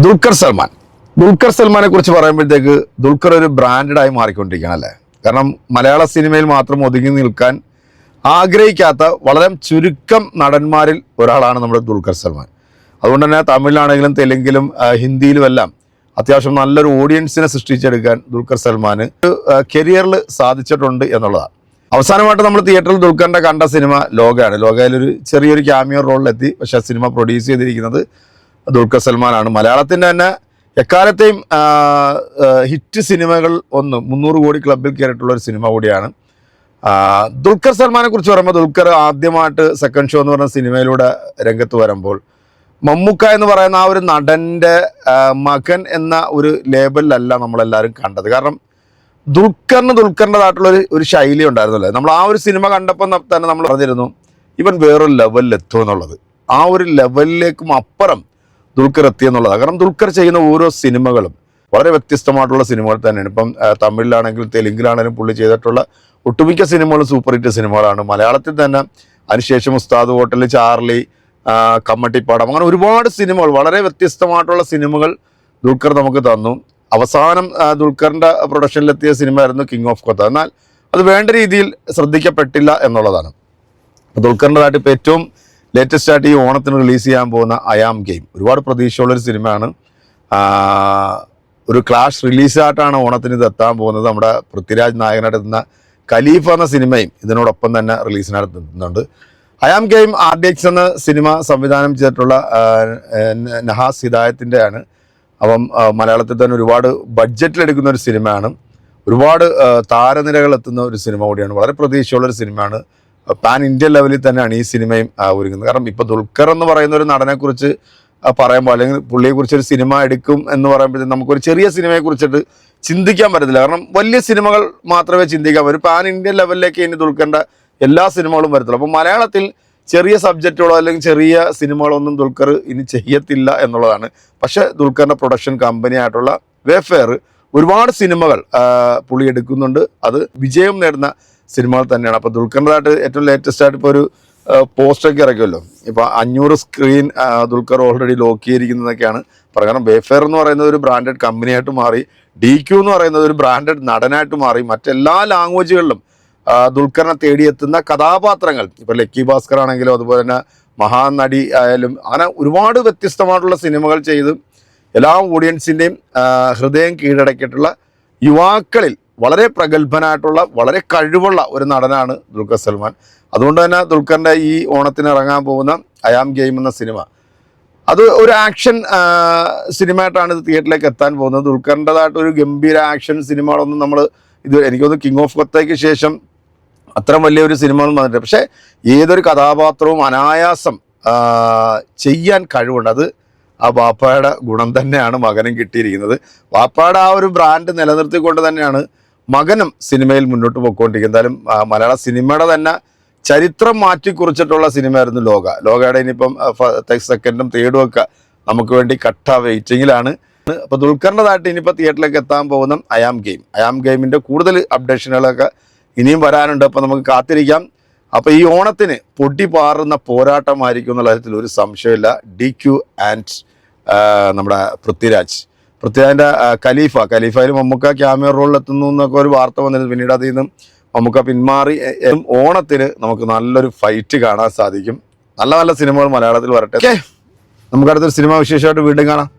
ദുൽഖർ സൽമാൻ. ദുൽഖർ സൽമാനെ കുറിച്ച് പറയുമ്പോഴത്തേക്ക് ദുൽഖർ ഒരു ബ്രാൻഡായി മാറിക്കൊണ്ടിരിക്കുകയാണ് അല്ലേ. കാരണം മലയാള സിനിമയിൽ മാത്രം ഒതുങ്ങി നിൽക്കാൻ ആഗ്രഹിക്കാത്ത വളരെ ചുരുക്കം നടന്മാരിൽ ഒരാളാണ് നമ്മുടെ ദുൽഖർ സൽമാൻ. അതുകൊണ്ട് തന്നെ തമിഴിലാണെങ്കിലും തെലുങ്കിലും ഹിന്ദിയിലുമെല്ലാം അത്യാവശ്യം നല്ലൊരു ഓഡിയൻസിനെ സൃഷ്ടിച്ചെടുക്കാൻ ദുൽഖർ സൽമാന് കരിയറിൽ സാധിച്ചിട്ടുണ്ട് എന്നുള്ളതാണ്. അവസാനമായിട്ട് നമ്മൾ തിയേറ്ററിൽ ദുൽഖറിൻ്റെ കണ്ട സിനിമ ലോകയാണ്. ലോകയിലൊരു ചെറിയൊരു ക്യാമിയോ റോളിലെത്തി. പക്ഷേ സിനിമ പ്രൊഡ്യൂസ് ചെയ്തിരിക്കുന്നത് ദുൽഖർ സൽമാനാണ്. മലയാളത്തിൻ്റെ തന്നെ എക്കാലത്തെയും ഹിറ്റ് സിനിമകൾ 300 കോടി ക്ലബിൽ കയറിയിട്ടുള്ള ഒരു സിനിമ കൂടിയാണ്. ദുൽഖർ സൽമാനെ കുറിച്ച് പറയുമ്പോൾ ദുൽഖർ ആദ്യമായിട്ട് സെക്കൻഡ് ഷോ എന്ന് പറഞ്ഞ സിനിമയിലൂടെ രംഗത്ത് വരുമ്പോൾ മമ്മൂക്ക എന്ന് പറയുന്ന ആ ഒരു നടൻ്റെ മകൻ എന്ന ഒരു ലേബലിലല്ല നമ്മളെല്ലാവരും കണ്ടത്. കാരണം ദുൽഖറിൻ്റെതായിട്ടുള്ള ഒരു ശൈലി ഉണ്ടായിരുന്നല്ലേ. നമ്മൾ ആ ഒരു സിനിമ കണ്ടപ്പോൾ തന്നെ നമ്മൾ പറഞ്ഞിരുന്നു ഇവൻ വേറൊരു ലെവലിൽ എത്തും എന്നുള്ളത്. ആ ഒരു ലെവലിലേക്കും അപ്പുറം ദുൽഖർ എത്തിയെന്നുള്ളതാണ്. കാരണം ദുൽഖർ ചെയ്യുന്ന ഓരോ സിനിമകളും വളരെ വ്യത്യസ്തമായിട്ടുള്ള സിനിമകൾ തന്നെയാണ്. ഇപ്പം തമിഴിലാണെങ്കിലും തെലുങ്കിലാണെങ്കിലും പുള്ളി ചെയ്തിട്ടുള്ള ഒട്ടുമിക്ക സിനിമകളും സൂപ്പർ ഹിറ്റ് സിനിമകളാണ്. മലയാളത്തിൽ തന്നെ അതിനുശേഷം ഉസ്താദ് ഹോട്ടൽ, ചാർലി, കമ്മട്ടിപ്പാടം, അങ്ങനെ ഒരുപാട് സിനിമകൾ, വളരെ വ്യത്യസ്തമായിട്ടുള്ള സിനിമകൾ ദുൽഖർ നമുക്ക് തന്നു. അവസാനം ദുൽഖറിൻ്റെ പ്രൊഡക്ഷനിലെത്തിയ സിനിമയായിരുന്നു കിങ് ഓഫ് കൊത്ത. എന്നാൽ അത് വേണ്ട രീതിയിൽ ശ്രദ്ധിക്കപ്പെട്ടില്ല എന്നുള്ളതാണ്. ദുൽഖറിൻ്റെതായിട്ട് ഇപ്പോൾ ഏറ്റവും ലേറ്റസ്റ്റ് ആയിട്ട് ഈ ഓണത്തിന് റിലീസ് ചെയ്യാൻ പോകുന്ന ഐ ആം ഗെയിം ഒരുപാട് പ്രതീക്ഷയുള്ളൊരു സിനിമയാണ്. ഒരു ക്ലാഷ് റിലീസായിട്ടാണ് ഓണത്തിന് ഇത് എത്താൻ പോകുന്നത്. നമ്മുടെ പൃഥ്വിരാജ് നായകനായിട്ട് എത്തുന്ന ഖലീഫ എന്ന സിനിമയും ഇതിനോടൊപ്പം തന്നെ റിലീസിനായിട്ട് എത്തുന്നുണ്ട്. ഐ ആം ഗെയിം RDX എന്ന സിനിമ സംവിധാനം ചെയ്തിട്ടുള്ള നഹാസ് ഹിദായത്തിൻ്റെ ആണ്. അപ്പം മലയാളത്തിൽ തന്നെ ഒരുപാട് ബഡ്ജറ്റിലെടുക്കുന്ന ഒരു സിനിമയാണ്. ഒരുപാട് താരനിരകൾ എത്തുന്ന ഒരു സിനിമ കൂടിയാണ്. വളരെ പ്രതീക്ഷയുള്ളൊരു സിനിമയാണ്. പാൻ ഇന്ത്യൻ ലെവലിൽ തന്നെയാണ് ഈ സിനിമയും ഒരുങ്ങുന്നത്. കാരണം ഇപ്പോൾ ദുൽഖർ എന്ന് പറയുന്ന ഒരു നടനെക്കുറിച്ച് പറയുമ്പോൾ, അല്ലെങ്കിൽ പുള്ളിയെക്കുറിച്ചൊരു സിനിമ എടുക്കും എന്ന് പറയുമ്പോഴത്തേക്കും നമുക്കൊരു ചെറിയ സിനിമയെക്കുറിച്ചിട്ട് ചിന്തിക്കാൻ പറ്റത്തില്ല. കാരണം വലിയ സിനിമകൾ മാത്രമേ ചിന്തിക്കാൻ പറ്റൂ. പാൻ ഇന്ത്യൻ ലെവലിലേക്ക് ഇനി ദുൽഖറിൻ്റെ എല്ലാ സിനിമകളും വരത്തുള്ളൂ. അപ്പോൾ മലയാളത്തിൽ ചെറിയ സബ്ജക്റ്റുകളോ അല്ലെങ്കിൽ ചെറിയ സിനിമകളൊന്നും ദുൽഖർ ഇനി ചെയ്യത്തില്ല എന്നുള്ളതാണ്. പക്ഷേ ദുൽഖറിൻ്റെ പ്രൊഡക്ഷൻ കമ്പനി ആയിട്ടുള്ള വേഫെയർ ഒരുപാട് സിനിമകൾ പുള്ളി എടുക്കുന്നുണ്ട്. അത് വിജയം നേടുന്ന സിനിമകൾ തന്നെയാണ്. അപ്പോൾ ദുൽഖറിൻ്റെതായിട്ട് ഏറ്റവും ലേറ്റസ്റ്റ് ആയിട്ട് ഇപ്പോൾ ഒരു പോസ്റ്റൊക്കെ ഇറക്കുമല്ലോ. ഇപ്പോൾ 500 സ്ക്രീൻ ദുൽഖർ ഓൾറെഡി ലോക്ക് ചെയ്തിരിക്കുന്നതൊക്കെയാണ് പറയുന്നത്. കാരണം വേഫെയർ എന്ന് പറയുന്നത് ഒരു ബ്രാൻഡഡ് കമ്പനിയായിട്ട് മാറി. DQ എന്ന് പറയുന്നത് ഒരു ബ്രാൻഡഡ് നടനായിട്ട് മാറി. മറ്റെല്ലാ ലാംഗ്വേജുകളിലും ദുൽഖറിനെ തേടിയെത്തുന്ന കഥാപാത്രങ്ങൾ, ഇപ്പോൾ ലക്കി ഭാസ്കർ ആണെങ്കിലും അതുപോലെ തന്നെ മഹാനടി ആയാലും, അങ്ങനെ ഒരുപാട് വ്യത്യസ്തമായിട്ടുള്ള സിനിമകൾ ചെയ്ത് എല്ലാ ഓഡിയൻസിൻ്റെയും ഹൃദയം കീഴടക്കിയിട്ടുള്ള യുവാക്കളിൽ വളരെ പ്രഗത്ഭനായിട്ടുള്ള വളരെ കഴിവുള്ള ഒരു നടനാണ് ദുൽഖർ സൽമാൻ. അതുകൊണ്ട് തന്നെ ദുൽഖറിൻ്റെ ഈ ഓണത്തിന് ഇറങ്ങാൻ പോകുന്ന ഐ ആം ഗെയിം എന്ന സിനിമ അത് ഒരു ആക്ഷൻ സിനിമയായിട്ടാണ് ഇത് തിയേറ്ററിലേക്ക് എത്താൻ പോകുന്നത്. ദുൽഖറിൻ്റെതായിട്ടൊരു ഗംഭീര ആക്ഷൻ സിനിമകളൊന്നും നമ്മൾ എനിക്ക് തോന്നുന്നു കിങ് ഓഫ് കൊത്തയ്ക്ക് ശേഷം അത്ര വലിയൊരു സിനിമകളും വന്നിട്ടില്ല. പക്ഷേ ഏതൊരു കഥാപാത്രവും അനായാസം ചെയ്യാൻ കഴിവുണ്ട്. അത് ആ വാപ്പയുടെ ഗുണം തന്നെയാണ് മകനും കിട്ടിയിരിക്കുന്നത്. വാപ്പയുടെ ആ ഒരു ബ്രാൻഡ് നിലനിർത്തിക്കൊണ്ട് തന്നെയാണ് മകനും സിനിമയിൽ മുന്നോട്ട് പോയിക്കൊണ്ടിരിക്കുന്നത്. എന്തായാലും മലയാള സിനിമയുടെ തന്നെ ചരിത്രം മാറ്റിക്കുറിച്ചിട്ടുള്ള സിനിമയായിരുന്നു ലോകയുടെ. ഇനിയിപ്പം സെക്കൻഡും തേർഡും ഒക്കെ നമുക്ക് വേണ്ടി കട്ട വെയിറ്റിങ്ങിലാണ്. അപ്പോൾ ദുൽഖറിൻ്റെതായിട്ട് ഇനിയിപ്പോൾ തിയേറ്ററിലേക്ക് എത്താൻ പോകുന്ന ഐ ആം ഗെയിമിൻ്റെ കൂടുതൽ അപ്ഡേഷനുകളൊക്കെ ഇനിയും വരാനുണ്ട്. അപ്പോൾ നമുക്ക് കാത്തിരിക്കാം. അപ്പോൾ ഈ ഓണത്തിന് പൊടി പാറുന്ന പോരാട്ടമായിരിക്കും എന്നുള്ള കാര്യത്തിൽ ഒരു സംശയമില്ല. DQ ആൻഡ് നമ്മുടെ പൃഥ്വിരാജിൻ്റെ ഖലീഫയിൽ മമ്മൂക്ക ക്യാമിയോ റോളിൽ എത്തുന്നു എന്നൊക്കെ ഒരു വാർത്ത വന്നിരുന്നു. പിന്നീട് അതിൽ നിന്നും മമ്മൂക്ക പിന്മാറി. ഓണത്തിന് നമുക്ക് നല്ലൊരു ഫൈറ്റ് കാണാൻ സാധിക്കും. നല്ല നല്ല സിനിമകൾ മലയാളത്തിൽ വരട്ടെ. ഓക്കെ, നമുക്ക് അടുത്തൊരു സിനിമ വിശേഷമായിട്ട് വീണ്ടും കാണാം.